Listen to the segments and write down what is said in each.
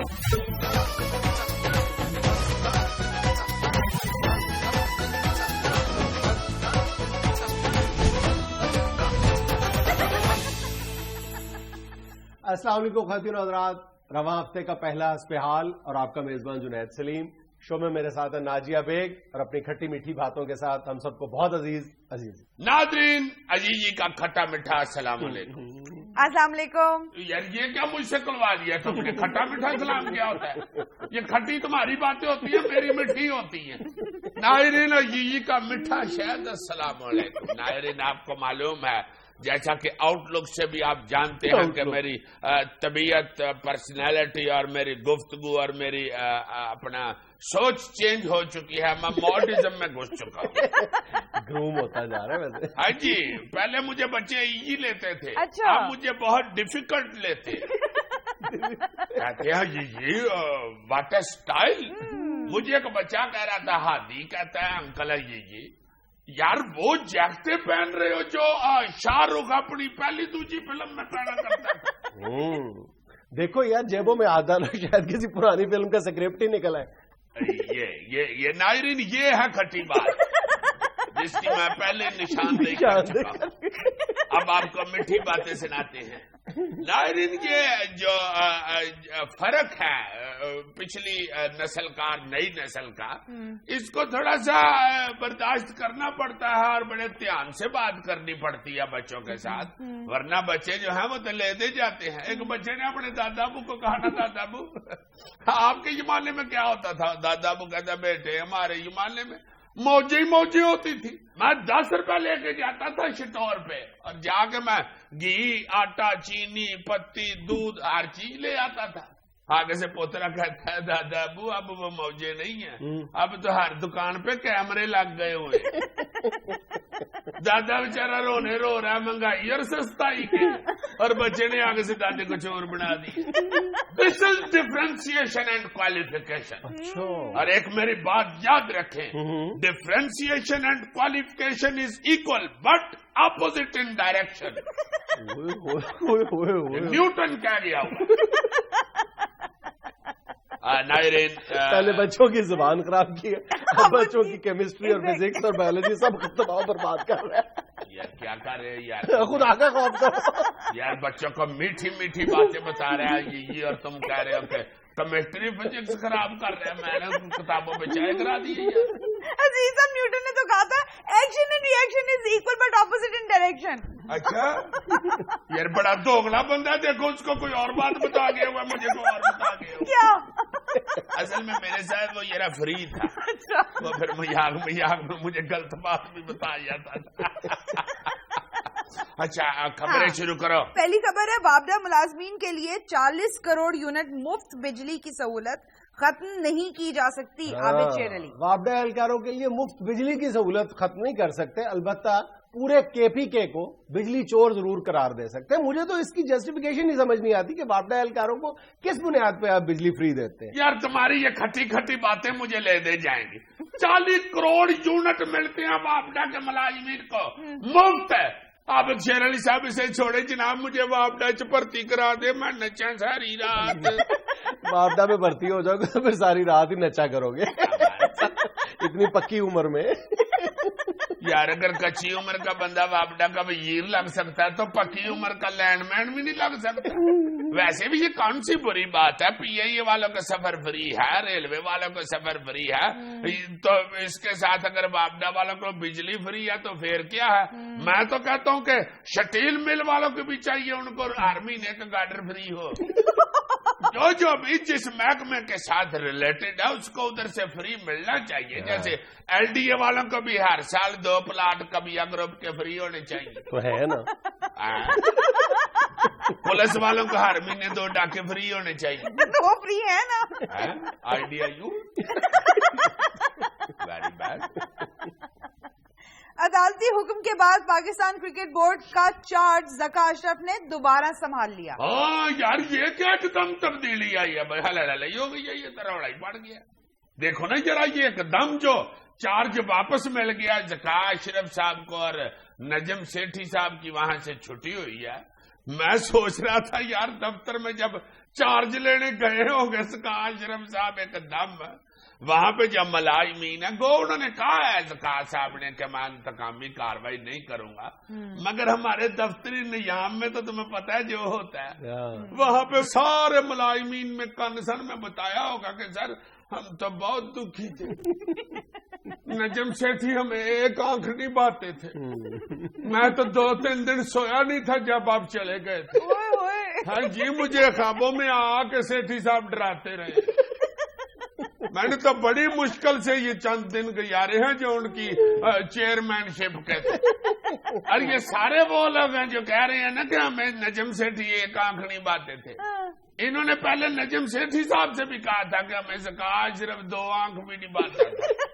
السلام علیکم خواتین و حضرات، رواں ہفتے کا پہلا حسب حال اور آپ کا میزبان جنید سلیم شو میں میرے ساتھ ہے ناجیہ بیگ اور اپنی کھٹی میٹھی باتوں کے ساتھ ہم سب کو بہت عزیز ناظرین عزیزی کا کھٹا میٹھا السلام علیکم. السلام علیکم. یار یہ کیا مجھ سے کلوا دیا تم نے؟ کھٹا میٹھا سلام کیا ہوتا ہے؟ یہ کھٹی تمہاری باتیں ہوتی ہیں، میری میٹھی ہوتی ہیں. ناظرین عزیزی کا میٹھا شہد السلام علیکم. ناظرین آپ کو معلوم ہے جیسا کہ آؤٹ لک سے بھی آپ جانتے ہیں کہ میری طبیعت، پرسنالٹی اور میری گفتگو اور میری اپنا سوچ چینج ہو چکی ہے. میں ماڈرنزم میں گھس چکا ہوں. گروم ہوتا جا رہا ہے ویسے. ہاں جی، پہلے مجھے بچے ایزی لیتے تھے، اچھا اب مجھے بہت ڈیفیکلٹ لیتے. کہتے ہیں جی واٹ اے اسٹائل. مجھے ایک بچہ کہہ رہا تھا، ہادی کہتا ہے انکل ہے جی یار وہ جیکٹیں پہن رہے ہو جو شاہ رخ اپنی پہلی دوسری فلم میں پہنا کرتا تھا. دیکھو یار جیبوں میں آدھا نا شاید کسی پرانی فلم کا سکرپٹ ہی نکلا ہے. یہ ناظرین یہ ہے کھٹی بات جس کی میں پہلے نشاندہی کر چکا ہوں. اب آپ کو میٹھی باتیں سناتے ہیں. ناظرین یہ جو فرق ہے پچھلی نسل کا نئی نسل کا، اس کو تھوڑا سا برداشت کرنا پڑتا ہے اور بڑے دھیان سے بات کرنی پڑتی ہے بچوں کے ساتھ، ورنہ بچے جو ہیں وہ تو لے دے جاتے ہیں. ایک بچے نے اپنے دادا ابو کو کہا نا، دادا ابو آپ کے زمانے میں کیا ہوتا تھا؟ دادا ابو کہتا بیٹے ہمارے زمانے میں موجی ہوتی تھی. میں 10 روپے لے کے جاتا تھا اسٹور پہ اور جا کے میں گھی، آٹا، چینی، پتی، دودھ ہر چیز لے آتا تھا. آگے سے پوترا کہتا ہے دادا ابو اب وہ موجے نہیں ہیں، اب تو ہر دکان پہ کیمرے لگ گئے ہوئے. دادا بیچارہ رونے رو رہا ہے مہنگائی اور سستائی کے، اور بچے نے آگے سے دادے کو چور بنا دی. دس از ڈفرینسیشن اینڈ کوالیفیکیشن. اور ایک میری بات یاد رکھیں، differentiation and qualification is equal but opposite in direction. Newton کیا گیا ہوا. ناظرین پہلے بچوں کی زبان خراب کی ہے، اب بچوں کی کیمسٹری اور فزکس اور بایولوجی سب تباہ برباد کر رہے ہیں. یار کیا کر رہے ہیں یار، خدا کا خوف کرو. یار بچوں کو میٹھی میٹھی باتیں بتا رہا ہے یہ اور تم کہہ رہے ہو کہ کیمسٹری فزکس خراب کر رہے ہیں. میں نے کتابوں میں چائے کرا دی. عزیزا نیوٹن نے تو کہا تھا action and reaction is equal but opposite in direction. اچھا یار بڑا دوگلا بندہ، دیکھو اس کو کوئی اور بات بتا گیا ہوا، مجھے کوئی اور بتا گیا ہوا. کیا اصل میں میرے ساتھ وہ یہ فری تھا، وہ پھر مذاق میں مجھے غلط بات بھی بتایا تھا. اچھا خبریں شروع کرو. پہلی خبر ہے وابڈا ملازمین کے لیے 40 کروڑ یونٹ مفت بجلی کی سہولت ختم نہیں کی جا سکتی. عابد شیر علی. وابڈا اہلکاروں کے لیے مفت بجلی کی سہولت ختم نہیں کر سکتے، البتہ پورے KPK کو بجلی چور ضرور قرار دے سکتے ہیں. مجھے تو اس کی جسٹیفیکیشن ہی سمجھ نہیں آتی کہ وابڈا اہلکاروں کو کس بنیاد پہ آپ بجلی فری دیتے ہیں. یار تمہاری یہ کھٹی کھٹی باتیں مجھے لے دے جائیں گی. 40 کروڑ یونٹ ملتے ہیں وابڈا کے ملازمین کو مفت ہے. آپ شیر علی صاحب اسے چھوڑے جناب، مجھے وابڈا چ بھرتی کرا دے، میں نچا ساری رات. وابڈا میں بھرتی ہو جاؤ گے تو پھر ساری رات ہی نچا کرو گے اتنی پکی عمر میں. یار اگر کچی عمر کا بندہ وابڈا کا وزیر لگ سکتا ہے تو پکی عمر کا لینڈ مین بھی نہیں لگ سکتا. ویسے بھی یہ کون سی بری بات ہے؟ PIA والوں کا سفر فری ہے، ریلوے والوں کا سفر فری ہے، تو اس کے ساتھ اگر وابڈا والوں کو بجلی فری ہے تو پھر کیا ہے؟ میں تو کہتا ہوں کہ شٹیل مل والوں کو بھی چاہیے ان کو ہر مہینے کا گارڈر فری ہو. جو بھی جس محکمے کے ساتھ ریلیٹڈ ہے اس کو ادھر سے فری ملنا چاہیے. جیسے LDA والوں کو بھی ہر سال 2 پلاٹ کبیا گروپ کے فری ہونے چاہیے. تو ہے نا. پولیس والوں کو ہر مہینے 2 ڈاکے فری ہونے چاہیے. تو وہ فری ہے نا. IDIU very bad. عدالتی حکم کے بعد پاکستان کرکٹ بورڈ کا چارج ذکا اشرف نے دوبارہ سنبھال لیا. ہاں یار یہ کیا ایک دم تبدیلی آئی ہے بھائی، ہلائی ہو گئی ہے، یہ طرح اڑائی پڑ گیا. دیکھو نا ذرا یہ ایک دم جو چارج واپس مل گیا ذکا اشرف صاحب کو اور نجم سیٹھی صاحب کی وہاں سے چھٹی ہوئی ہے. میں سوچ رہا تھا یار دفتر میں جب چارج لینے گئے ہوں گے زکوٰۃ اشرف صاحب ایک دم وہاں پہ جب ملازمین ہے گو انہوں نے کہا ہے زکوٰۃ صاحب نے کہ میں انتقامی کاروائی نہیں کروں گا، مگر ہمارے دفتری نظام میں تو تمہیں پتہ ہے جو ہوتا ہے وہاں پہ سارے ملازمین میں کنسرن میں بتایا ہوگا کہ سر ہم تو بہت دکھی تھے، نجم سیٹھی ہمیں ایک آنکھ نہیں باتے تھے، میں تو 2-3 دن سویا نہیں تھا جب آپ چلے گئے تھے، ہاں جی مجھے خوابوں میں آ کے سیٹھی صاحب ڈراتے رہے، میں نے تو بڑی مشکل سے یہ چند دن گزارے ہیں جو ان کی چیئرمین شپ کے تھے، اور یہ سارے وہ لوگ ہیں جو کہہ رہے ہیں نا کہ ہمیں نجم سیٹھی ایک آنکھ نہیں باتے تھے، انہوں نے پہلے نجم سیٹھی صاحب سے بھی کہا تھا کہ ہمیں زکوٰۃ صرف 2 آنکھ بھی نہیں باتا تھا۔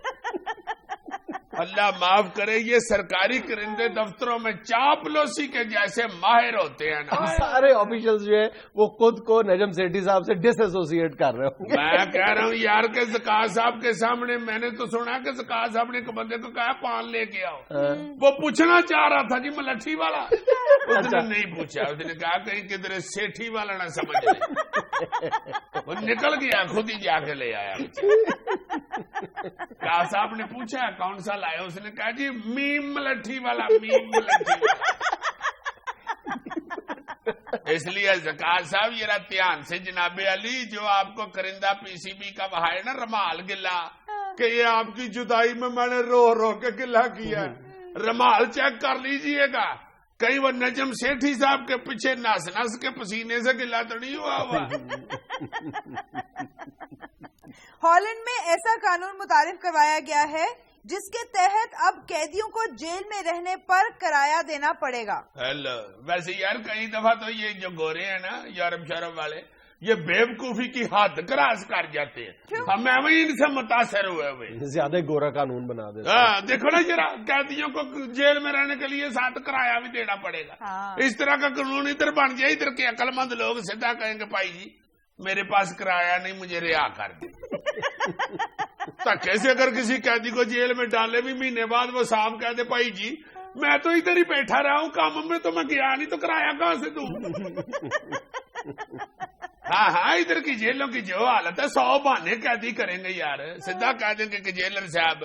اللہ معاف کرے یہ سرکاری کرندے دفتروں میں چاپلوسی کے جیسے ماہر ہوتے ہیں نا، سارے آفیشلز جو ہیں وہ خود کو نجم سیٹھی صاحب سے ڈس ایسوسیٹ کر رہے ہوں گے۔ میں کہہ رہا ہوں یار کہ زکوٰۃ صاحب کے سامنے میں نے تو سنا کہ زکوٰۃ صاحب نے ایک بندے کو کہا پان لے کے آؤ، وہ پوچھنا چاہ رہا تھا جی ملٹھی والا، اس نے نہیں پوچھا، اس نے کہا کہیں کدھر سیٹھی والا نہ سمجھ لے، وہ نکل گیا خود ہی جا کے لے آیا۔ کہا صاحب نے پوچھا کون سا لایا، اس نے کہا جی میم ملٹھی والا، میم ملٹھی والا۔ اس لیے زکوٰۃ صاحب یہ دھیان سے جناب علی جو آپ کو کرندہ پی سی بی کا وہ ہے نا رمال گلا کہ یہ آپ کی جدائی میں نے رو رو کے گلا کیا ہے، رمال چیک کر لیجئے گا کہیں وہ نجم سیٹھی صاحب کے پیچھے نس نس کے پسینے سے گلا تو نہیں ہوا ہوا۔ ہالینڈ میں ایسا قانون متعارف کروایا گیا ہے جس کے تحت اب قیدیوں کو جیل میں رہنے پر کرایہ دینا پڑے گا۔ ویسے یار کئی دفعہ تو یہ جو گورے ہیں نا یورپ شورپ والے یہ بیوقوفی کی حد کراس کر جاتے ہیں، ہمیں ان سے متاثر ہوئے زیادہ گورا قانون بنا دیتے۔ ہاں دیکھو نا ذرا قیدیوں کو جیل میں رہنے کے لیے ساتھ کرایہ بھی دینا پڑے گا، اس طرح کا قانون ادھر بن جائے، ادھر کے عقل مند لوگ سیدھا کہیں گے بھائی جی میرے پاس کرایہ نہیں مجھے رہا کر دیں۔ کیسے اگر کسی قیدی کو جیل میں ڈالے بھی مہینے بعد وہ صاحب کہہ دے بھائی جی میں تو ادھر ہی بیٹھا رہا ہوں کام میں تو میں گیا نہیں تو کرایہ کہاں سے دوں۔ ہاں ہاں ادھر کی جیلوں کی جو حالت ہے 100 بہانے قیدی کریں گے یار، سیدھا کہہ دیں گے کہ جیلر صاحب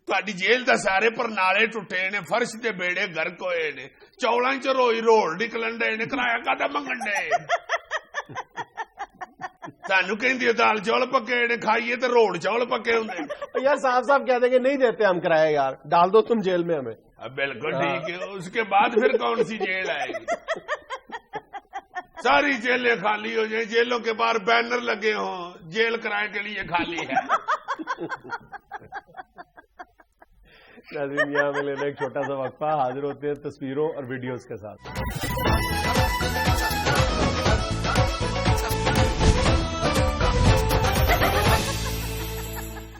تہاڈی جیل دا سارے پرنالے ٹوٹے نے، فرش دے بیڑے گرک ہوئے نے، چولاں چ روئی روڑ نکلن ڈے نے، کرایہ کہدا منگن ڈے؟ سانو کہندی دال چول پکے نے کھائیے تو روڑ چول پکے ہوں یار صاحب کہہ دیں گے نہیں دیتے ہم کرایہ یار، ڈال دو تم جیل میں ہمیں۔ بالکل ٹھیک ہے، اس کے بعد پھر کون سی جیل آئے گی؟ ساری جیلیں خالی ہو جائیں، جیلوں کے باہر بینر لگے ہوں جیل کرائے کے لیے خالی ہے۔ ناظرین یہاں میں لینا ایک چھوٹا سا وقفہ، حاضر ہوتے ہیں تصویروں اور ویڈیوز کے ساتھ۔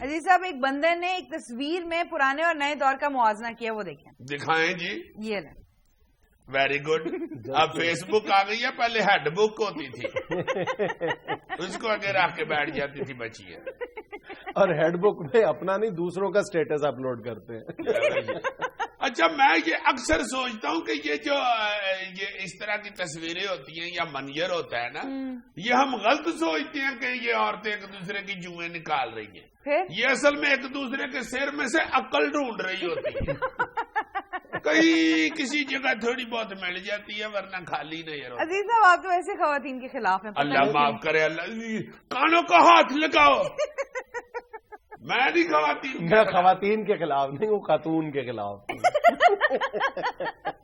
عزیز صاحب ایک بندے نے ایک تصویر میں پرانے اور نئے دور کا موازنہ کیا، وہ دیکھیں۔ دکھائیں جی۔ یہ لیں۔ Very good. اب فیس بک آ گئی ہے، پہلے ہیڈ بک ہوتی تھی، اس کو آگے رکھ کے بیٹھ جاتی تھی بچی ہے، اور ہیڈ بک میں اپنا نہیں دوسروں کا سٹیٹس اپلوڈ کرتے ہیں۔ اچھا میں یہ اکثر سوچتا ہوں کہ یہ جو یہ اس طرح کی تصویریں ہوتی ہیں یا منظر ہوتا ہے نا، یہ ہم غلط سوچتے ہیں کہ یہ عورتیں ایک دوسرے کی جوئیں نکال رہی ہیں، یہ اصل میں ایک دوسرے کے سر میں سے عقل ڈھونڈ رہی ہوتی ہے، کہیں کسی جگہ تھوڑی بہت مل جاتی ہے ورنہ خالی نہیں ہوتی۔ عزیز صاحب آپ تو ایسے خواتین کے خلاف ہیں، اللہ معاف کرے، اللہ کانوں کا ہاتھ لگاؤ۔ میں نہیں خواتین، میں خواتین کے خلاف نہیں ہوں، خاتون کے خلاف۔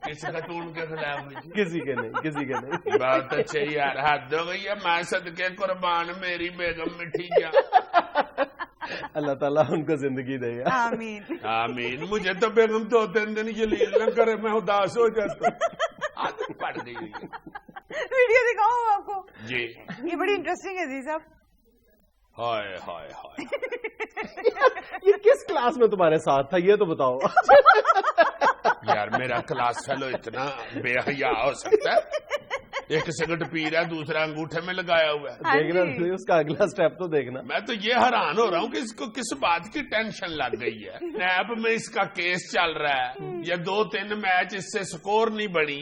کس خاتون کے خلاف؟ کسی کے نہیں، کسی کے نہیں۔ بہت اچھا یار، حد ہو گئی ہے، میں صدقے قربان میری بیگم مٹھی جا۔ اللہ تعالیٰ ان کو زندگی دے گا، آمین آمین۔ مجھے تو بیگم 2-3 دن جلیل نہ کرے، میں اداس ہو جاتا ہوں، عادت پڑ گئی ہوئی۔ ویڈیو دکھاؤں آپ کو جی، یہ بڑی انٹرسٹنگ ہے عزیز صاحب۔ ہائے ہائے ہائے، یہ کس کلاس میں تمہارے ساتھ تھا یہ تو بتاؤ۔ یار میرا کلاس فیلو اتنا بے حیا ہو سکتا ہے؟ ایک سگرٹ پی رہا ہے، دوسرا انگوٹھے میں لگایا ہوا ہے، دیکھنا اس کا اگلا سٹیپ تو دیکھنا۔ میں تو یہ حیران ہو رہا ہوں کہ اس کو کس بات کی ٹینشن لگ گئی ہے۔ نیب میں اس کا کیس چل رہا ہے، یا 2-3 میچ اس سے سکور نہیں بڑی،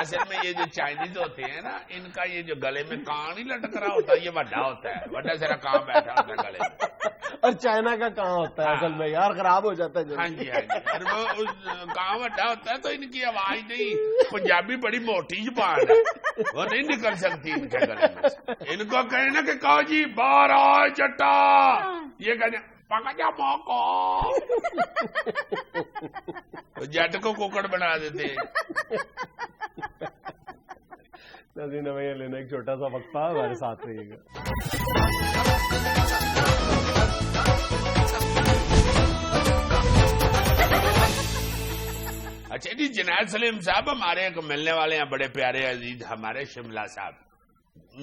اصل میں یہ جو چائنیز ہوتے ہیں نا، ان کا یہ جو گلے میں کان ہی لٹک رہا ہوتا ہے، یہ بڑا ہوتا ہے، بڑا سارا کان بیٹھا ہوتا ہے گلے میں. اور چائنا کا کہاں ہوتا ہے اصل میں یار، خراب ہو جاتا ہے. ہاں جی ہاں جی، اور وہ کان بڑا ہوتا ہے تو ان کی آواز نہیں. پنجابی بڑی موٹی زبان ہے، وہ نہیں نکل سکتی ان کے گلے میں. ان کو کہیں نا کہ کہو جی باہر آ چٹا، یہ کہتے پکا جا موقع، جٹ کو کوکڑ بنا دیتے. ناظرین ہمیں لینا ایک چھوٹا سا وقفہ، ہمارے ساتھ رہیے گا. اچھا جی، جنید سلیم صاحب ہمارے ایک ملنے والے ہیں، بڑے پیارے عزیز ہمارے شملہ صاحب.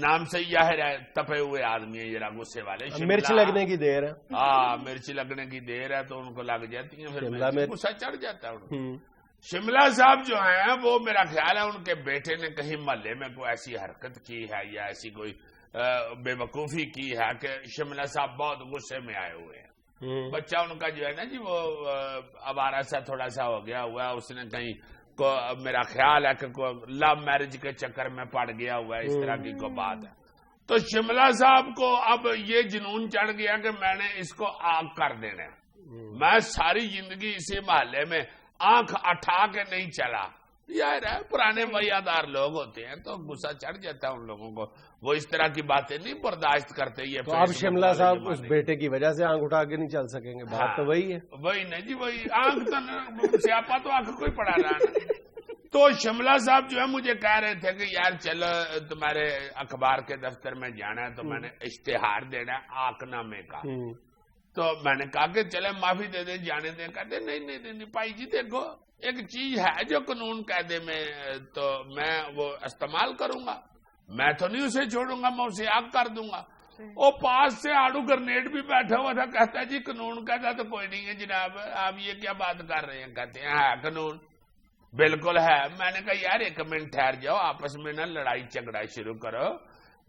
نام سے ظاہر ہے تپے ہوئے آدمی ہیں، ذرا غصے والے. مرچ لگنے کی دیر ہے. ہاں مرچ لگنے کی دیر ہے تو ان کو لگ جاتی ہیں، پھر غصہ چڑھ جاتا ہے ان کو. شملہ صاحب جو ہیں وہ میرا خیال ہے ان کے بیٹے نے کہیں محلے میں کوئی ایسی حرکت کی ہے یا ایسی کوئی بے وقوفی کی ہے کہ شملہ صاحب بہت غصے میں آئے ہوئے ہیں. بچہ ان کا جو ہے نا جی وہ آوارہ سا تھوڑا سا ہو گیا ہوا ہے، اس نے کہیں کو میرا خیال ہے کہ لو میرج کے چکر میں پڑ گیا ہوا ہے، اس طرح کی کوئی بات ہے. تو شملہ صاحب کو اب یہ جنون چڑھ گیا کہ میں نے اس کو آگ کر دینا. میں ساری زندگی اسی محلے میں آنکھ اٹھا کے نہیں چلا. یار پرانے وفادار لوگ ہوتے ہیں تو غصہ چڑھ جاتا ہے ان لوگوں کو، وہ اس طرح کی باتیں نہیں برداشت کرتے. یہ تو اب شملہ صاحب اس بیٹے کی وجہ سے آنکھ اٹھا کے نہیں چل سکیں گے. بات تو وہی ہے. وہی نہیں جی، وہی آنکھ تو سیاپا تو آنکھ کوئی پڑا رہا نا. تو شملہ صاحب جو ہے مجھے کہہ رہے تھے کہ یار چلو تمہارے اخبار کے دفتر میں جانا ہے تو میں نے اشتہار دینا ہے آک نامے کا. تو میں نے کہا کہ چلے معافی دے دیں، جانے دیں. کہتے نہیں بھائی جی دیکھو ایک چیز ہے جو قانون قاعدے میں تو میں وہ استعمال کروں گا، میں تو نہیں اسے چھوڑوں گا، میں اسے آگ کر دوں گا. وہ پاس سے آڑو گرنیڈ بھی بیٹھا ہوا تھا، کہتا ہے جی قانون کہتا تو کوئی نہیں ہے جناب، آپ یہ کیا بات کر رہے ہیں. کہتے ہیں ہے قانون، بالکل ہے. میں نے کہا یار ایک منٹ ٹھہر جاؤ، آپس میں نہ لڑائی جھگڑا شروع کرو،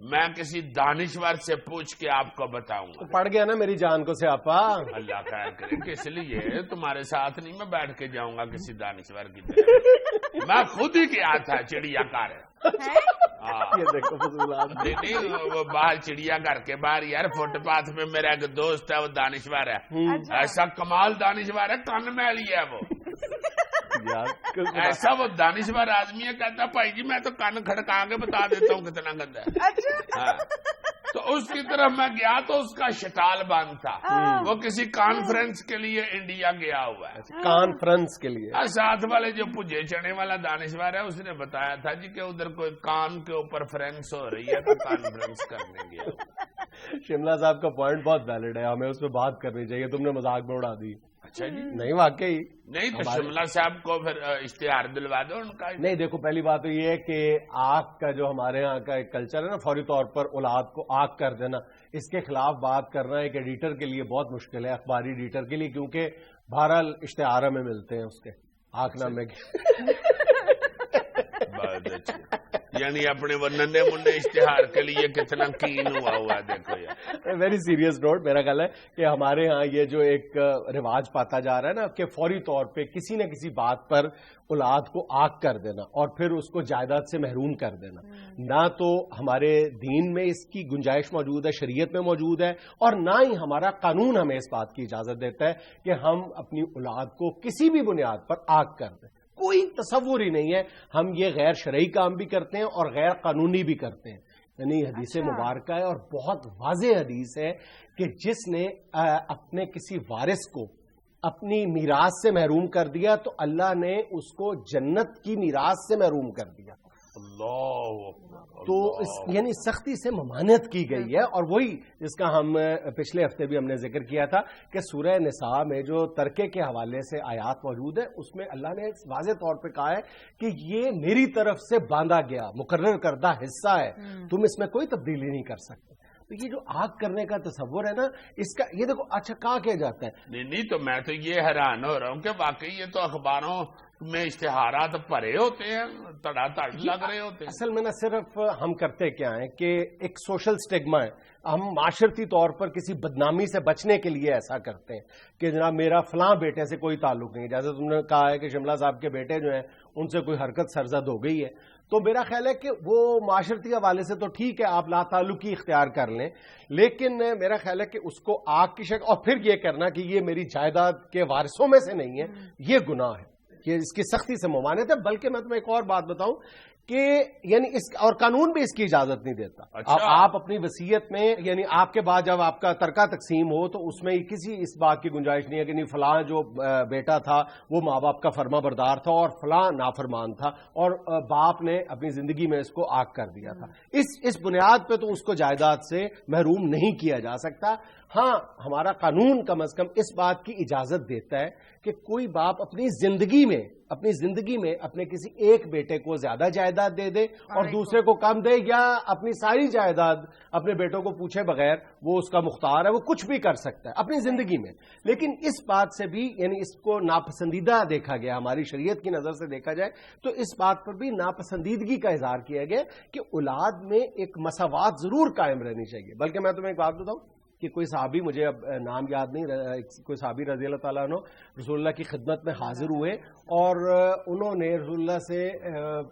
میں کسی دانشور سے پوچھ کے آپ کو بتاؤں گا. پڑ گیا نا میری جان کو سیاپا. اللہ خیر کرے. کس لیے تمہارے ساتھ نہیں میں بیٹھ کے جاؤں گا کسی دانشور کی طرح، میں خود ہی گیا تھا چڑیا گھر. یہ دیکھو نہیں وہ باہر چڑیا گھر کے باہر یار فٹ پاتھ میں میرا ایک دوست ہے، وہ دانشور ہے، ایسا کمال دانشور ہے، کن میں لیا ہے وہ ایسا وہ دانشور آدمی ہے. کہتا بھائی جی میں تو کن کھڑکا کے بتا دیتا ہوں کتنا گندا ہے. تو اس کی طرف میں گیا تو اس کا شٹال بند تھا، وہ کسی کانفرنس کے لیے انڈیا گیا ہوا ہے. کانفرنس کے لیے ساتھ والے جو پجے چنے والا دانشور ہے اس نے بتایا تھا جی کہ ادھر کوئی کان کے اوپر فرنس ہو رہی ہے تو کانفرنس کرنے گیا. شملہ صاحب کا پوائنٹ بہت ویلڈ ہے، ہمیں اس پہ بات کرنی چاہیے. تم نے مذاق میں اڑا دی. اچھا جی نہیں واقعی نہیں تو شملہ صاحب کو پھر اشتہار دلوا دو ان کا. نہیں دیکھو پہلی بات تو یہ ہے کہ آگ کا جو ہمارے ہاں کا ایک کلچر ہے نا، فوری طور پر اولاد کو آگ کر دینا، اس کے خلاف بات کرنا ایک ایڈیٹر کے لیے بہت مشکل ہے، اخباری ایڈیٹر کے لیے، کیونکہ بہرحال اشتہار میں ملتے ہیں اس کے آگ نامے کے. بہت اچھا، یعنی اپنے وہ ننے مننے اشتہار کے لیے کتنا کین ہوا ہوا ہے. دیکھو یار ویری سیریس نوٹ، میرا خیال ہے کہ ہمارے ہاں یہ جو ایک رواج پاتا جا رہا ہے نا کہ فوری طور پہ کسی نہ کسی بات پر اولاد کو آگ کر دینا اور پھر اس کو جائیداد سے محروم کر دینا، نہ تو ہمارے دین میں اس کی گنجائش موجود ہے، شریعت میں موجود ہے، اور نہ ہی ہمارا قانون ہمیں اس بات کی اجازت دیتا ہے کہ ہم اپنی اولاد کو کسی بھی بنیاد پر آگ کر دیں. کوئی تصور ہی نہیں ہے. ہم یہ غیر شرعی کام بھی کرتے ہیں اور غیر قانونی بھی کرتے ہیں. یعنی حدیث مبارکہ ہے اور بہت واضح حدیث ہے کہ جس نے اپنے کسی وارث کو اپنی میراث سے محروم کر دیا تو اللہ نے اس کو جنت کی میراث سے محروم کر دیا. تو یعنی سختی سے ممانعت کی گئی ہے. اور وہی جس کا ہم پچھلے ہفتے بھی ہم نے ذکر کیا تھا کہ سورہ نساء میں جو ترکے کے حوالے سے آیات موجود ہے اس میں اللہ نے واضح طور پہ کہا ہے کہ یہ میری طرف سے باندھا گیا مقرر کردہ حصہ ہے، تم اس میں کوئی تبدیلی نہیں کر سکتے. تو یہ جو آگ کرنے کا تصور ہے نا، اس کا یہ دیکھو اچھا کہا کیا جاتا ہے. نہیں تو میں تو یہ حیران ہو رہا ہوں کہ واقعی یہ تو اخباروں میں اشتہارات بھرے ہوتے ہیں, تڑا تڑ لگ رہے ہوتے ہیں. اصل میں نہ صرف ہم کرتے کیا ہیں کہ ایک سوشل سٹیگما ہے, ہم معاشرتی طور پر کسی بدنامی سے بچنے کے لیے ایسا کرتے ہیں کہ جناب میرا فلاں بیٹے سے کوئی تعلق نہیں. جیسے تم نے کہا ہے کہ شملہ صاحب کے بیٹے جو ہیں ان سے کوئی حرکت سرزد ہو گئی ہے, تو میرا خیال ہے کہ وہ معاشرتی حوالے سے تو ٹھیک ہے, آپ لا تعلقی اختیار کر لیں, لیکن میرا خیال ہے کہ اس کو آگ کی شکل اور پھر یہ کرنا کہ یہ میری جائیداد کے وارثوں میں سے نہیں ہے, یہ گناہ ہے, یہ اس کی سختی سے ممانعت ہے. بلکہ میں تمہیں ایک اور بات بتاؤں کہ یعنی اس اور قانون بھی اس کی اجازت نہیں دیتا. آپ اپنی وصیت میں یعنی آپ کے بعد جب آپ کا ترکہ تقسیم ہو تو اس میں کسی اس بات کی گنجائش نہیں ہے کہ نہیں فلاں جو بیٹا تھا وہ ماں باپ کا فرما بردار تھا اور فلاں نافرمان تھا اور باپ نے اپنی زندگی میں اس کو آگ کر دیا تھا. اس بنیاد پہ تو اس کو جائیداد سے محروم نہیں کیا جا سکتا. ہاں ہمارا قانون کم از کم اس بات کی اجازت دیتا ہے کہ کوئی باپ اپنی زندگی میں اپنے کسی ایک بیٹے کو زیادہ جائیداد دے دے اور دوسرے کو کم دے, یا اپنی ساری جائیداد اپنے بیٹوں کو پوچھے بغیر, وہ اس کا مختار ہے, وہ کچھ بھی کر سکتا ہے اپنی زندگی میں. لیکن اس بات سے بھی یعنی اس کو ناپسندیدہ دیکھا گیا, ہماری شریعت کی نظر سے دیکھا جائے تو اس بات پر بھی ناپسندیدگی کا اظہار کیا گیا کہ اولاد میں ایک مساوات ضرور قائم رہنی چاہیے. بلکہ میں تمہیں ایک بات بتاؤں کہ کوئی صحابی, مجھے اب نام یاد نہیں, کوئی صحابی رضی اللہ تعالیٰ عنہ رسول اللہ کی خدمت میں حاضر ہوئے اور انہوں نے رسول اللہ سے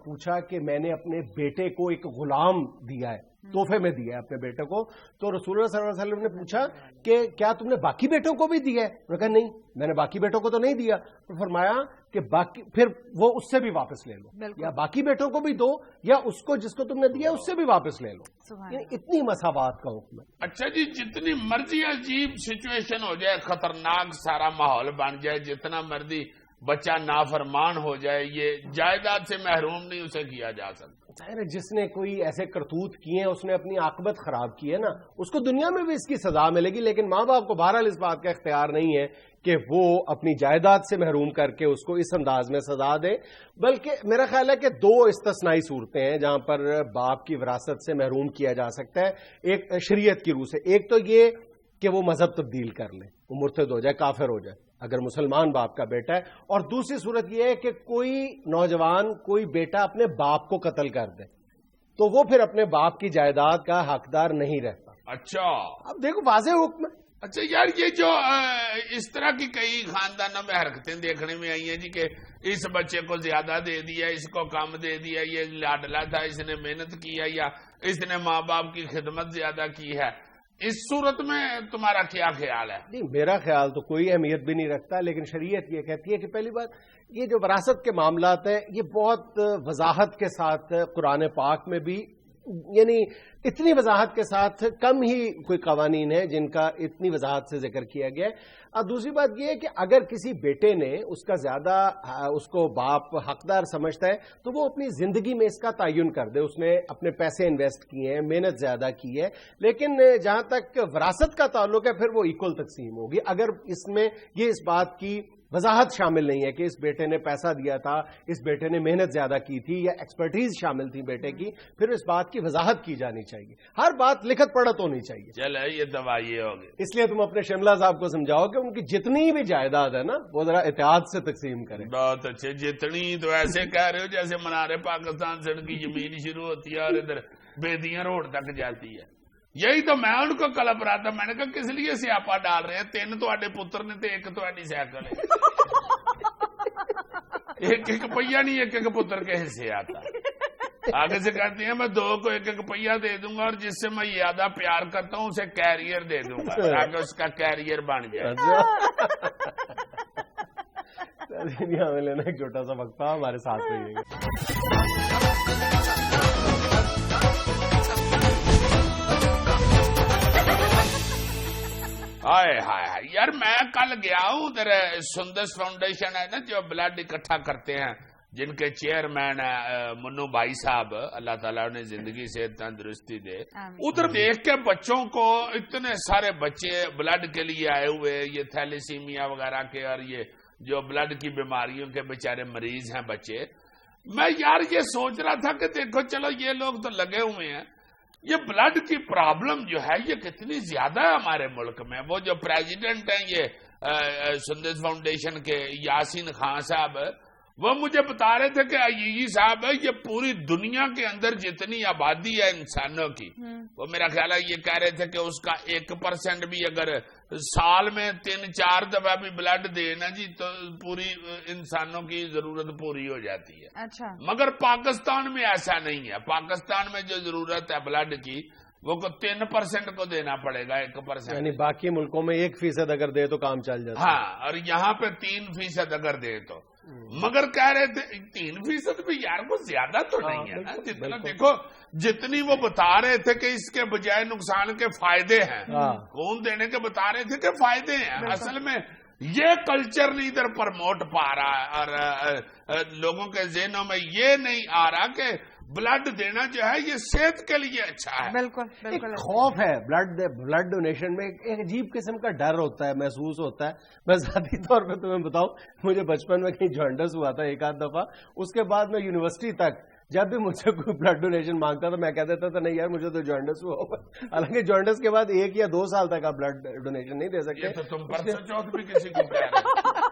پوچھا کہ میں نے اپنے بیٹے کو ایک غلام دیا ہے, تحفے میں دیا ہے اپنے بیٹے کو. تو رسول اللہ صلی اللہ علیہ وسلم نے پوچھا کہ کیا تم نے باقی بیٹوں کو بھی دیا ہے؟ انہوں نے کہا نہیں, میں نے باقی بیٹوں کو تو نہیں دیا. تو فرمایا کہ باقی پھر وہ اس سے بھی واپس لے لو, یا باقی بیٹوں کو بھی دو یا اس کو جس کو تم نے دیا اس سے بھی واپس لے لو. یعنی اتنی مساوات کا حکم ہے. اچھا جی, جتنی مرضی عجیب سچویشن ہو جائے, خطرناک سارا ماحول بن جائے, جتنا مرضی بچہ نافرمان ہو جائے, یہ جائیداد سے محروم نہیں اسے کیا جا سکتا. ظاہر ہے جس نے کوئی ایسے کرتوت کیے ہیں اس نے اپنی عاقبت خراب کی ہے نا, اس کو دنیا میں بھی اس کی سزا ملے گی, لیکن ماں باپ کو بہرحال اس بات کا اختیار نہیں ہے کہ وہ اپنی جائیداد سے محروم کر کے اس کو اس انداز میں سزا دے. بلکہ میرا خیال ہے کہ دو استثنائی صورتیں ہیں جہاں پر باپ کی وراثت سے محروم کیا جا سکتا ہے, ایک شریعت کی روح سے. ایک تو یہ کہ وہ مذہب تبدیل کر لے, وہ مرتد ہو جائے, کافر ہو جائے اگر مسلمان باپ کا بیٹا ہے, اور دوسری صورت یہ ہے کہ کوئی نوجوان, کوئی بیٹا اپنے باپ کو قتل کر دے تو وہ پھر اپنے باپ کی جائیداد کا حقدار نہیں رہتا. اچھا, اب دیکھو واضح حکم ہے. اچھا یار, یہ جو اس طرح کی کئی خاندانوں میں حرکتیں دیکھنے میں آئی ہیں جی کہ اس بچے کو زیادہ دے دیا, اس کو کم دے دیا, یہ لاڈلا تھا, اس نے محنت کیا, یا اس نے ماں باپ کی خدمت زیادہ کی ہے, اس صورت میں تمہارا کیا خیال ہے؟ نہیں, میرا خیال تو کوئی اہمیت بھی نہیں رکھتا, لیکن شریعت یہ کہتی ہے کہ پہلی بات یہ جو وراثت کے معاملات ہیں یہ بہت وضاحت کے ساتھ قرآن پاک میں بھی, یعنی اتنی وضاحت کے ساتھ کم ہی کوئی قوانین ہیں جن کا اتنی وضاحت سے ذکر کیا گیا ہے. اور دوسری بات یہ ہے کہ اگر کسی بیٹے نے اس کا زیادہ اس کو باپ حقدار سمجھتا ہے تو وہ اپنی زندگی میں اس کا تعین کر دے, اس نے اپنے پیسے انویسٹ کیے ہیں, محنت زیادہ کی ہے, لیکن جہاں تک وراثت کا تعلق ہے پھر وہ ایکول تقسیم ہوگی. اگر اس میں یہ اس بات کی وضاحت شامل نہیں ہے کہ اس بیٹے نے پیسہ دیا تھا, اس بیٹے نے محنت زیادہ کی تھی, یا ایکسپرٹیز شامل تھی بیٹے کی, پھر اس بات کی وضاحت کی جانی چاہیے. ہر بات لکھت پڑھت ہونی چاہیے. چلے یہ دوائی ہوگی. اس لیے تم اپنے شملہ صاحب کو سمجھاؤ کہ ان کی جتنی بھی جائیداد ہے نا وہ ذرا احتیاط سے تقسیم کریں. بہت اچھے. جتنی تو ایسے کہہ رہے ہو جیسے منارے پاکستان سے ان کی زمین شروع ہوتی ہے اور ادھر بیدیاں روڈ تک جاتی ہے. یہی تو میں ان کو کلپ رہا تھا, میں نے کہا کس لیے سیاپا ڈال رہے ہیں, 3 تو پتر نے, ایک تو سائیکل ہے, ایک پہیا نہیں ایک پتر کے حصے آتا. آگے سے کہتے ہیں میں 2 کو ایک پہیا دے دوں گا اور جس سے میں زیادہ پیار کرتا ہوں اسے کیریئر دے دوں گا تاکہ اس کا کیریئر بن جائے. ہمیں لینا ایک چھوٹا سا وقفہ, ہمارے ساتھ رہیے گا. ہائے ہائے ہائے یار, میں کل گیا ہوں ادھر سندس فاؤنڈیشن ہے نا جو بلڈ اکٹھا کرتے ہیں, جن کے چیئرمین منو بھائی صاحب, اللہ تعالیٰ نے زندگی سے تندرستی دے. ادھر دیکھ کے بچوں کو, اتنے سارے بچے بلڈ کے لیے آئے ہوئے, یہ تھیلیسیمیا وغیرہ کے اور یہ جو بلڈ کی بیماریوں کے بیچارے مریض ہیں بچے. میں یار یہ سوچ رہا تھا کہ دیکھو چلو یہ لوگ تو لگے ہوئے ہیں, یہ بلڈ کی پرابلم جو ہے یہ کتنی زیادہ ہے ہمارے ملک میں. وہ جو پریزیڈنٹ ہیں یہ سندس فاؤنڈیشن کے یاسین خان صاحب, وہ مجھے بتا رہے تھے کہ عیی صاحب ہے یہ پوری دنیا کے اندر جتنی آبادی ہے انسانوں کی، وہ میرا خیال ہے یہ کہہ رہے تھے کہ اس کا 1% بھی اگر سال میں 3-4 دفعہ بھی بلڈ دے نا جی تو پوری انسانوں کی ضرورت پوری ہو جاتی ہے. اچھا. مگر پاکستان میں ایسا نہیں ہے. پاکستان میں جو ضرورت ہے بلڈ کی وہ 3% کو دینا پڑے گا، 1%. یعنی باقی ملکوں میں 1% اگر دے تو کام چل جاتا ہے. ہاں، اور یہاں پہ 3% اگر دے تو. مگر کہہ رہے تھے 3% بھی یار کو زیادہ تو نہیں ہے نا. جتنا دیکھو جتنی وہ بتا رہے تھے کہ اس کے بجائے نقصان کے فائدے ہیں، خون دینے کے بتا رہے تھے کہ فائدے ہیں، اصل میں یہ کلچر نہیں ادھر پرموٹ پا رہا ہے اور لوگوں کے ذہنوں میں یہ نہیں آ رہا کہ بلڈ دینا جو ہے یہ صحت کے لیے اچھا ہے. بالکل ایک خوف ہے بلڈ ڈونیشن میں، ایک عجیب قسم کا ڈر ہوتا ہے، محسوس ہوتا ہے. میں ذاتی طور پہ تمہیں بتاؤں، مجھے بچپن میں کہیں جانڈس ہوا تھا 1 آدھ دفعہ. اس کے بعد میں یونیورسٹی تک جب بھی مجھ سے کوئی بلڈ ڈونیشن مانگتا تھا میں کہہ دیتا تھا نہیں یار مجھے تو جانڈس ہوا ہوگا. حالانکہ جانڈس کے بعد 1 یا 2 سال تک آپ بلڈ ڈونیشن نہیں دے سکتے. یہ تو تم پرسوں چوتھ بھی کسی کو کہہ رہے.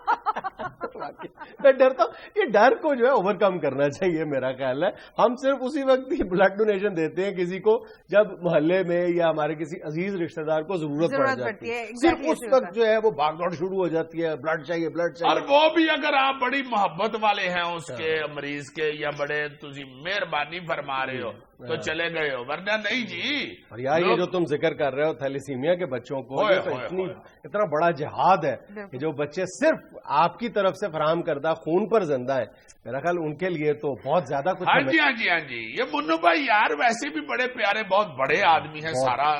میں ڈرتا ہوں یہ ڈر کو جو ہے اوور کم کرنا چاہیے. میرا خیال ہے ہم صرف اسی وقت ہی بلڈ ڈونیشن دیتے ہیں کسی کو جب محلے میں یا ہمارے کسی عزیز رشتہ دار کو ضرورت پڑ جاتی ہے. صرف اس وقت جو ہے وہ بھاگ دوڑ شروع ہو جاتی ہے، بلڈ چاہیے بلڈ چاہیے. اور وہ بھی اگر آپ بڑی محبت والے ہیں اس کے مریض کے یا بڑے تجھے مہربانی فرما رہے ہو تو چلے گئے ہو، ورنہ نہیں جی. اور یار یہ جو تم ذکر کر رہے ہو تھیلیسیمیا کے بچوں کو، یہ تو اتنا بڑا جہاد ہے کہ جو بچے صرف آپ کی طرف سے فراہم کردہ خون پر زندہ ہے، میرا خیال ان کے لیے تو بہت زیادہ کچھ. ہاں جی ہاں جی ہاں جی. یہ منو بھائی یار ویسے بھی بڑے پیارے بہت بڑے آدمی ہیں، سارا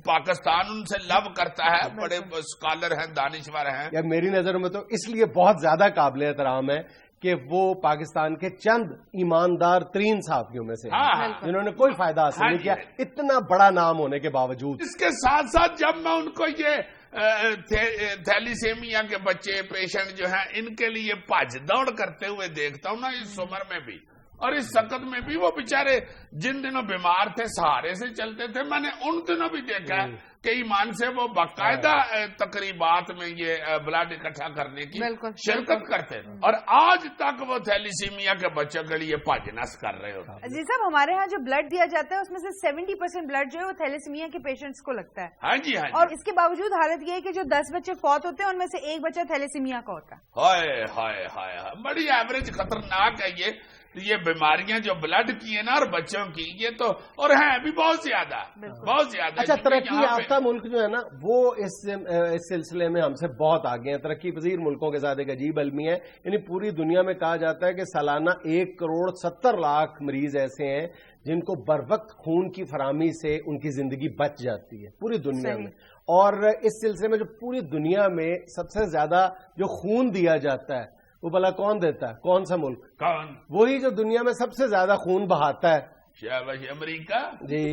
پاکستان ان سے لو کرتا ہے، بڑے اسکالر ہیں، دانشور ہیں. یا میری نظر میں تو اس لیے بہت زیادہ قابل احترام ہے کہ وہ پاکستان کے چند ایماندار ترین صحافیوں میں سے جنہوں نے کوئی فائدہ حاصل نہیں کیا اتنا بڑا نام ہونے کے باوجود. اس کے ساتھ ساتھ جب میں ان کو یہ تھیلیسیمیا کے بچے پیشنٹ جو ہیں ان کے لیے بھاج دوڑ کرتے ہوئے دیکھتا ہوں نا اس عمر میں بھی اور اس سقط میں بھی، وہ بیچارے جن دنوں بیمار تھے سہارے سے چلتے تھے، میں نے ان دنوں بھی دیکھا ہے کہ ایمان سے وہ باقاعدہ تقریبات میں یہ بلڈ اکٹھا کرنے کی شرکت کرتے تھے اور آج تک وہ تھیلیسیمیا کے بچوں کے لیے پاجنس کر رہے ہوتے. عزیز صاحب ہمارے ہاں جو بلڈ دیا جاتا ہے اس میں سے 70% بلڈ جو ہے وہ تھیلیسیمیا کے پیشنٹس کو لگتا ہے. ہاں جی ہاں جی. اور اس کے باوجود حالت یہ ہے کہ جو 10 بچے فوت ہوتے ہیں ان میں سے 1 بچہ تھیلیسیمیا کا ہوتا ہے. ہائے ہائے ہائے، بڑی ایوریج خطرناک ہے یہ بیماریاں جو بلڈ کی ہیں نا اور بچوں کی، یہ تو اور ہیں بھی بہت زیادہ بہت زیادہ. اچھا ترقی یافتہ ملک جو ہے نا وہ اس سلسلے میں ہم سے بہت آگے ہیں. ترقی پذیر ملکوں کے ساتھ ایک عجیب المی ہے، یعنی پوری دنیا میں کہا جاتا ہے کہ سالانہ 1.70 کروڑ مریض ایسے ہیں جن کو بر وقت خون کی فراہمی سے ان کی زندگی بچ جاتی ہے پوری دنیا میں. اور اس سلسلے میں جو پوری دنیا میں سب سے زیادہ جو خون دیا جاتا ہے وہ بھلا کون دیتا ہے؟ کون سا ملک؟ کون؟ وہی جو دنیا میں سب سے زیادہ خون بہاتا ہے. شاباش امریکہ. جی.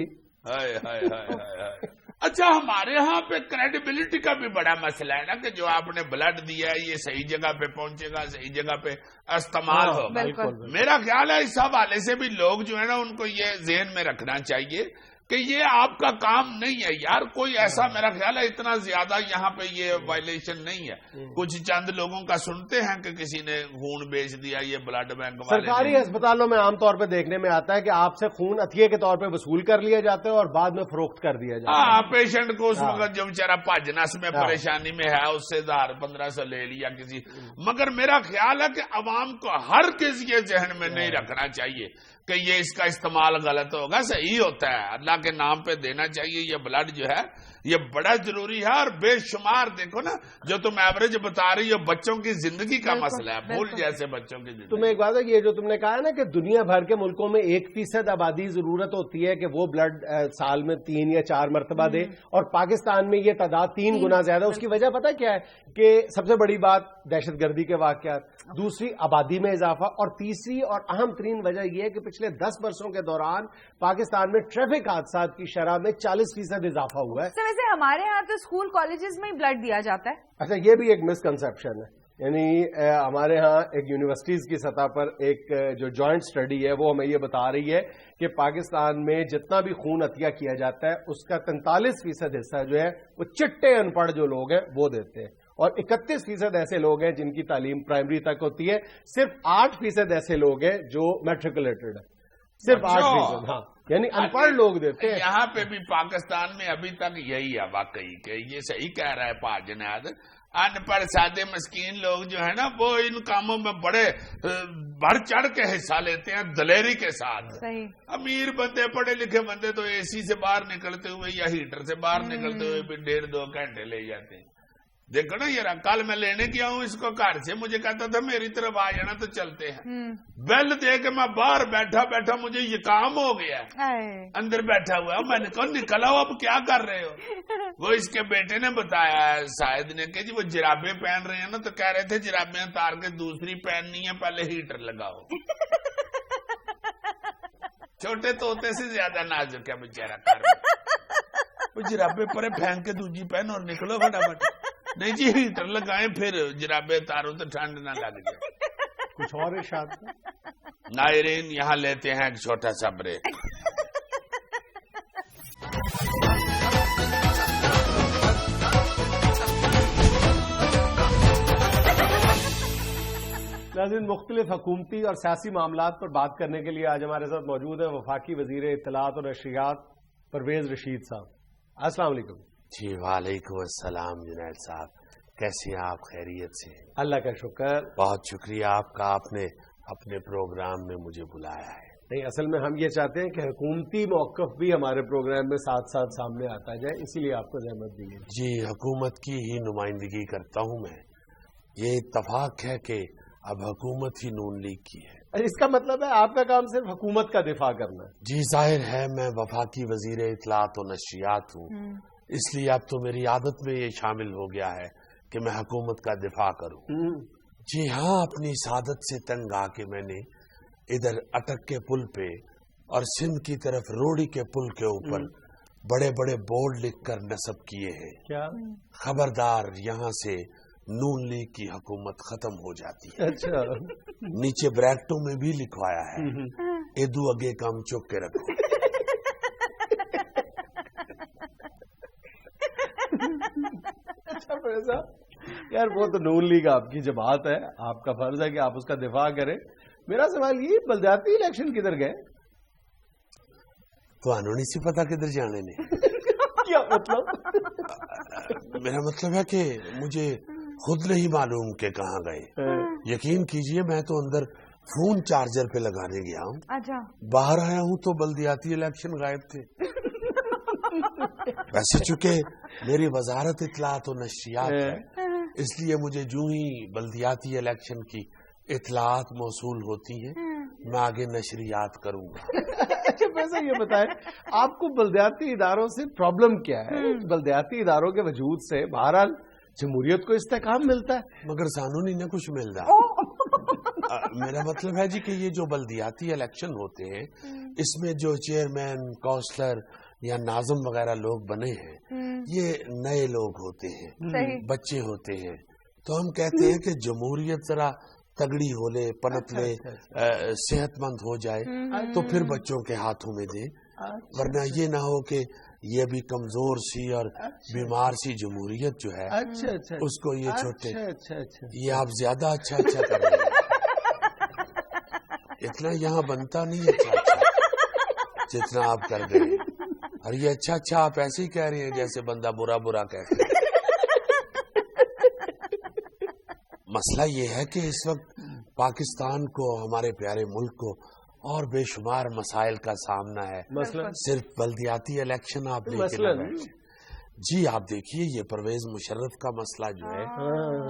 ہائے ہائے ہائے. اچھا ہمارے ہاں پہ کریڈیبلٹی کا بھی بڑا مسئلہ ہے نا کہ جو آپ نے بلڈ دیا ہے یہ صحیح جگہ پہ پہنچے گا، صحیح جگہ پہ استعمال ہوگا. میرا خیال ہے اس حوالے سے بھی لوگ جو ہے نا ان کو یہ ذہن میں رکھنا چاہیے کہ یہ آپ کا کام نہیں ہے یار. کوئی ایسا میرا خیال ہے اتنا زیادہ یہاں پہ یہ وائلیشن نہیں ہے. کچھ چند لوگوں کا سنتے ہیں کہ کسی نے خون بیچ دیا یہ بلڈ بینک والے. سرکاری ہسپتالوں میں عام طور پہ دیکھنے میں آتا ہے کہ آپ سے خون عطیے کے طور پہ وصول کر لیا جاتا ہے اور بعد میں فروخت کر دیا جاتا ہے. ہاں پیشنٹ کو اس وقت جو بیچارہ پاجنس میں پریشانی میں ہے اس سے 1500 لے لیا کسی. مگر میرا خیال ہے کہ عوام کو ہر کسی کے ذہن میں نہیں رکھنا چاہیے کہ یہ اس کا استعمال غلط ہوگا، صحیح ہوتا ہے. اللہ کے نام پہ دینا چاہیے. یہ بلڈ جو ہے یہ بڑا ضروری ہے اور بے شمار دیکھو نا جو تم ایوریج بتا رہی ہو بچوں کی زندگی کا مسئلہ ہے، پھول جیسے بچوں کی زندگی. تمہیں ایک بات ہے یہ جو تم نے کہا نا کہ دنیا بھر کے ملکوں میں 1% آبادی ضرورت ہوتی ہے کہ وہ بلڈ سال میں 3 یا 4 مرتبہ دے اور پاکستان میں یہ تعداد 3 گنا زیادہ. اس کی وجہ پتہ کیا ہے کہ سب سے بڑی بات دہشت گردی کے واقعات، دوسری آبادی میں اضافہ اور تیسری اور اہم ترین وجہ یہ ہے کہ پچھلے 10 برسوں کے دوران پاکستان میں ٹریفک حادثات کی شرح میں 40% اضافہ ہوا ہے. ویسے ہمارے ہاں تو اسکول کالجز میں بلڈ دیا جاتا ہے. اچھا یہ بھی ایک مسکنسیپشن ہے. یعنی ہمارے ہاں ایک یونیورسٹیز کی سطح پر ایک جو جوائنٹ سٹڈی ہے وہ ہمیں یہ بتا رہی ہے کہ پاکستان میں جتنا بھی خون عطیہ کیا جاتا ہے اس کا 43% حصہ جو ہے وہ چٹے ان پڑھ جو لوگ ہیں وہ دیتے ہیں اور 31% ایسے لوگ ہیں جن کی تعلیم پرائمری تک ہوتی ہے. صرف 8% ایسے لوگ ہیں جو میٹریکولیٹڈ ہیں. صرف 8%. ہاں یعنی ان پڑھ لوگ دیتے ہیں. یہاں پہ بھی پاکستان میں ابھی تک یہی ہے واقعی کہ یہ صحیح کہہ رہا ہے پا جناد. ان پڑھ سادے مسکین لوگ جو ہے نا وہ ان کاموں میں بڑے بڑھ چڑھ کے حصہ لیتے ہیں دلیری کے ساتھ. امیر بندے پڑھے لکھے بندے تو اے سی سے باہر نکلتے ہوئے یا ہیٹر سے باہر نکلتے ہوئے بھی 1.5-2 گھنٹے لے جاتے ہیں. دیکھو نا یار کل میں لینے گیا ہوں اس کو گھر سے, مجھے کہتا تھا میری طرف آ جانا تو چلتے ہیں. بیل دے کے میں باہر بیٹھا مجھے یہ کام ہو گیا اندر بیٹھا ہوا. میں نے کہا نکلا ہو اب کیا کر رہے ہو؟ وہ اس کے بیٹے نے بتایا شاہد نے کہ جی وہ جرابیں پہن رہے ہیں نا, تو کہہ رہے تھے جرابیں اتار کے دوسری پہننی ہے, پہلے ہیٹر لگاؤ. چھوٹے طوطے سے زیادہ نازک ہے بیچارہ کر. وہ جرابیں پرے پھینک کے دوسری پہن اور نکلو فٹافٹ. نہیں جی ہیٹر لگائیں پھر جرابیں اتارو تو ٹھنڈ نہ لگ جائے. کچھ اور ارشاد. ناظرین یہاں لیتے ہیں ایک چھوٹا سا بریک. ناظرین مختلف حکومتی اور سیاسی معاملات پر بات کرنے کے لیے آج ہمارے ساتھ موجود ہیں وفاقی وزیر اطلاعات اور نشریات پرویز رشید صاحب. السلام علیکم. جی وعلیکم السلام جنید صاحب, کیسے ہیں آپ؟ خیریت سے؟ اللہ کا شکر. بہت شکریہ آپ کا, آپ نے اپنے پروگرام میں مجھے بلایا ہے. نہیں اصل میں ہم یہ چاہتے ہیں کہ حکومتی موقف بھی ہمارے پروگرام میں ساتھ ساتھ سامنے آتا جائے, اسی لیے آپ کو زحمت دی. جی حکومت کی ہی نمائندگی کرتا ہوں میں. یہ اتفاق ہے کہ اب حکومت ہی نون لیگ کی ہے. اس کا مطلب ہے آپ کا کام صرف حکومت کا دفاع کرنا ہے؟ جی ظاہر ہے, میں وفاقی وزیر اطلاعات و نشریات ہوں, اس لیے اب تو میری عادت میں یہ شامل ہو گیا ہے کہ میں حکومت کا دفاع کروں. جی ہاں, اپنی سعادت سے تنگ آ کے میں نے ادھر اٹک کے پل پہ اور سندھ کی طرف روڑی کے پل کے اوپر بڑے بڑے بورڈ لکھ کر نصب کیے ہیں. کیا؟ خبردار یہاں سے نون لیگ کی حکومت ختم ہو جاتی ہے. اچھا. نیچے بریکٹوں میں بھی لکھوایا ہے ایدو اگے کام چوک کے رکھو. اچھا یار وہ تو نون لیگ آپ کی جماعت ہے, آپ کا فرض ہے کہ آپ اس کا دفاع کریں. میرا سوال یہ بلدیاتی الیکشن کدھر گئے؟ تو نہیں سی پتا کدھر جانے نے. کیا مطلب؟ میرا مطلب ہے کہ مجھے خود نہیں معلوم کہ کہاں گئے. یقین کیجئے میں تو اندر فون چارجر پہ لگانے گیا ہوں, باہر آیا ہوں تو بلدیاتی الیکشن غائب تھے. ویسے چونکہ میری وزارت اطلاعات و نشریات ہے, اس لیے مجھے جو ہی بلدیاتی الیکشن کی اطلاعات موصول ہوتی ہیں میں آگے نشریات کروں گا. اچھا ویسے یہ بتائیں آپ کو بلدیاتی اداروں سے پرابلم کیا ہے؟ بلدیاتی اداروں کے وجود سے بہرحال جمہوریت کو استحکام ملتا ہے, مگر سانو نہیں نہ کچھ ملتا. میرا مطلب ہے جی کہ یہ جو بلدیاتی الیکشن ہوتے ہیں اس میں جو چیئرمین, کونسلر یا ناظم وغیرہ لوگ بنے ہیں یہ نئے لوگ ہوتے ہیں, بچے ہوتے ہیں. تو ہم کہتے ہیں کہ جمہوریت ذرا تگڑی ہو لے, پنپ لے, صحت مند ہو جائے تو پھر بچوں کے ہاتھوں میں دیں, ورنہ یہ نہ ہو کہ یہ بھی کمزور سی اور بیمار سی جمہوریت جو ہے اس کو یہ چھوٹے. یہ آپ زیادہ اچھا کر رہے ہیں, اتنا یہاں بنتا نہیں اچھا جتنا آپ کر گئے. اور یہ اچھا آپ ایسے ہی کہہ رہے ہیں جیسے بندہ برا کہتے ہیں. مسئلہ یہ ہے کہ اس وقت پاکستان کو, ہمارے پیارے ملک کو اور بے شمار مسائل کا سامنا ہے. صرف بلدیاتی الیکشن آپ لے کے نہ بیٹھیں. جی آپ دیکھیے یہ پرویز مشرف کا مسئلہ جو ہے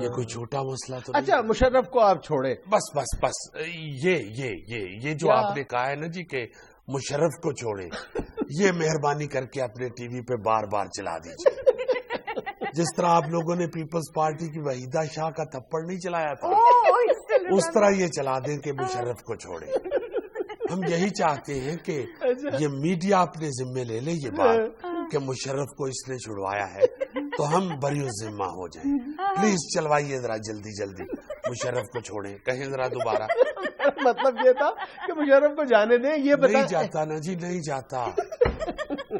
یہ کوئی چھوٹا مسئلہ تو اچھا مشرف کو آپ چھوڑے, بس یہ جو آپ نے کہا ہے نا جی کہ مشرف کو چھوڑے, یہ مہربانی کر کے اپنے ٹی وی پہ بار بار چلا دیجیے. جس طرح آپ لوگوں نے پیپلز پارٹی کی وحیدہ شاہ کا تھپڑ نہیں چلایا تھا, اس طرح یہ چلا دیں کہ مشرف کو چھوڑے. ہم یہی چاہتے ہیں کہ یہ میڈیا اپنے ذمے لے لے یہ بات کہ مشرف کو اس نے چھڑوایا ہے تو ہم بری ذمہ ہو جائیں. پلیز چلوائیے ذرا جلدی مشرف کو چھوڑیں, کہیں ذرا دوبارہ. مطلب یہ تھا کہ مشرف کو جانے دیں. یہ نہیں جاتا نا جی, نہیں جاتا.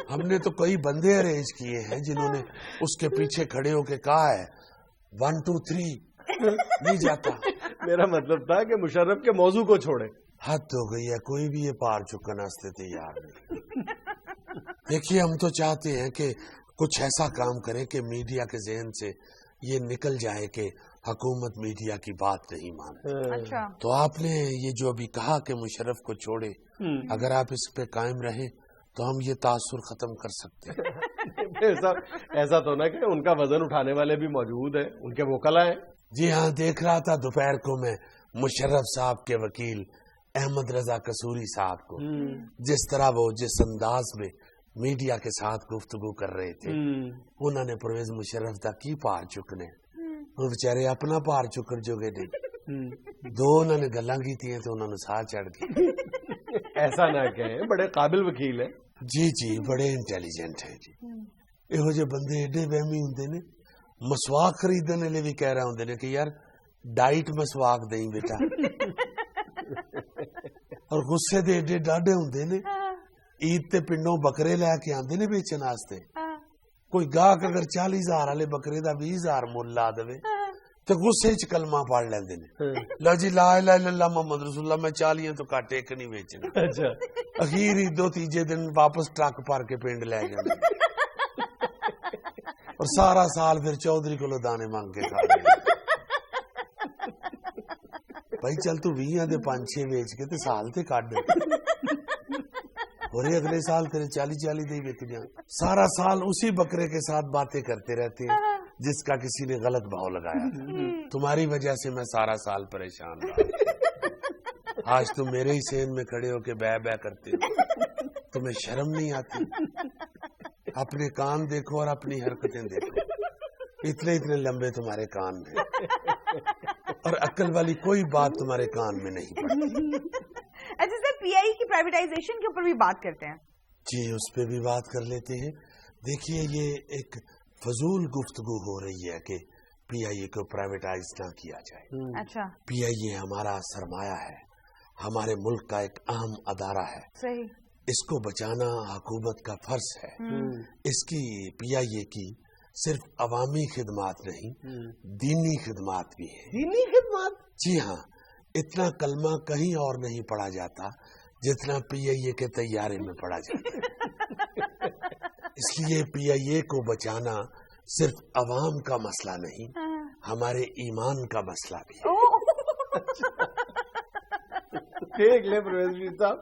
ہم نے تو کئی بندے ارینج کیے ہیں جنہوں نے اس کے پیچھے کھڑے ہو کے کہا ہے 1 2 3 نہیں جاتا. میرا مطلب تھا کہ مشرف کے موضوع کو چھوڑے. حد ہو گئی ہے, کوئی بھی یہ پار چکن واسطے تیار نہیں. دیکھیے ہم تو چاہتے ہیں کہ کچھ ایسا کام کریں کہ میڈیا کے ذہن سے یہ نکل جائے کہ حکومت میڈیا کی بات نہیں مانتی. اچھا تو آپ نے یہ جو ابھی کہا کہ مشرف کو چھوڑے, اگر آپ اس پہ قائم رہیں تو ہم یہ تاثر ختم کر سکتے ہیں. ایسا تو نہ کہ ان کا وزن اٹھانے والے بھی موجود ہیں, ان کے وکلا ہیں. جی ہاں, دیکھ رہا تھا دوپہر کو میں مشرف صاحب کے وکیل احمد رضا قصوری صاحب کو, جس طرح وہ جس انداز میں میڈیا کے ساتھ گفتگو کر رہے تھے. انہوں نے پرویز مشرف تک کی پار چکنے, وہ بیچارے اپنا پار چکر جو گئے نہیں. 2 انہوں نے گلاں کی تھی تو انہوں نے ساتھ چڑھ گئی. ایسا نہ کہیں, بڑے قابل وکیل ہیں. جی جی, بڑے انٹیلیجنٹ ہیں جی. یہو جے بندے ایڈے وہمی ہوندے نے, مسواک خریدنے لے بھی کہہ رہے ہوندے نے کہ یار ڈائٹ مسواک دیں بیٹا. اور غصے دے ایڈے ڈاڈے ہوندے نے, عید تے پنڈوں بکرے لے کے آندے نے بیچن واسطے. کوئی گاہک اگر 40,000 والے بکرے دا 20,000 مول لا دے تو غصے چ کلمہ پڑھ لیندے نے, لا جی لا الہ الا اللہ محمد رسول اللہ, میں 40 تو کٹ ایک نہیں بیچنا. اچھا, اخیر عیدوں تیجے دن واپس ٹرک بھر کے پنڈ لے جاندے, اور سارا سال پھر چودھری کو دانے مانگ کے کھا رہے ہیں. بھائی چل تو 20 دے 5-6 بیچ کے تے سال تے کڈ, اور اگلے سال تیرے 40 دے بیچ جائیں. سارا سال اسی بکرے کے ساتھ باتیں کرتے رہتے ہیں جس کا کسی نے غلط بھاؤ لگایا. تمہاری وجہ سے میں سارا سال پریشان رہا. آج تم میرے ہی سین میں کھڑے ہو کے بے بے کرتے ہو, تمہیں شرم نہیں آتی؟ اپنے کان دیکھو اور اپنی حرکتیں دیکھو, اتنے اتنے لمبے تمہارے کان ہیں, اور عقل والی کوئی بات تمہارے کان میں نہیں پڑتی. اچھا سر, پی آئی کی پرائیویٹائزیشن کے اوپر بھی بات کرتے ہیں. جی, اس پہ بھی بات کر لیتے ہیں. دیکھیے یہ ایک فضول گفتگو ہو رہی ہے کہ پی آئی اے کو پرائیویٹائز نہ کیا جائے. اچھا, پی آئی اے ہمارا سرمایہ ہے, ہمارے ملک کا ایک اہم ادارہ ہے. صحیح. اس کو بچانا حکومت کا فرض ہے. اس کی پی آئی اے کی صرف عوامی خدمات نہیں, دینی خدمات بھی ہیں. دینی خدمات؟ جی ہاں, اتنا کلمہ کہیں اور نہیں پڑھا جاتا جتنا پی آئی اے کے طیارے میں پڑھا جاتا ہے. اس لیے پی آئی اے کو بچانا صرف عوام کا مسئلہ نہیں, ہمارے ایمان کا مسئلہ بھی ہے. دیکھ لیں پرویز جی صاحب,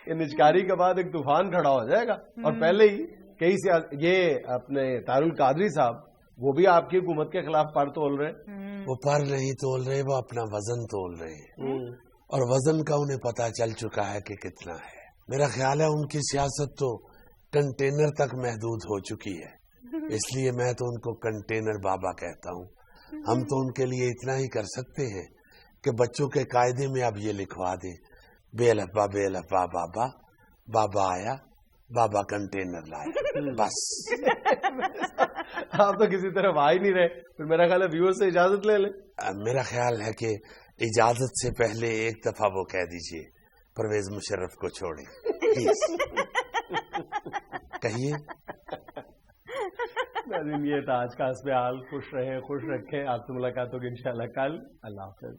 یہ نجکاری کے بعد ایک طوفان کھڑا ہو جائے گا. اور پہلے ہی کئی یہ اپنے طاہر القادری صاحب, وہ بھی آپ کی حکومت کے خلاف پر تول رہے. وہ پر نہیں تول رہے, وہ اپنا وزن تول رہے ہیں, اور وزن کا انہیں پتا چل چکا ہے کہ کتنا ہے. میرا خیال ہے ان کی سیاست تو کنٹینر تک محدود ہو چکی ہے, اس لیے میں تو ان کو کنٹینر بابا کہتا ہوں. ہم تو ان کے لیے اتنا ہی کر سکتے ہیں کہ بچوں کے قاعدے میں اب یہ لکھوا دیں, بے لفا بابا, بابا آیا, بابا کنٹینر لائے, بس. آپ تو کسی طرح آ ہی نہیں رہے, پھر میرا خیال ہے ویور سے اجازت لے لیں. میرا خیال ہے کہ اجازت سے پہلے ایک دفعہ وہ کہہ دیجئے پرویز مشرف کو چھوڑیں پلیز. کہیے. یہ تھا آج کا حسب حال. خوش رہیں, خوش رکھیں. آپ سے ملاقات ہوگی انشاءاللہ کل. اللہ حافظ.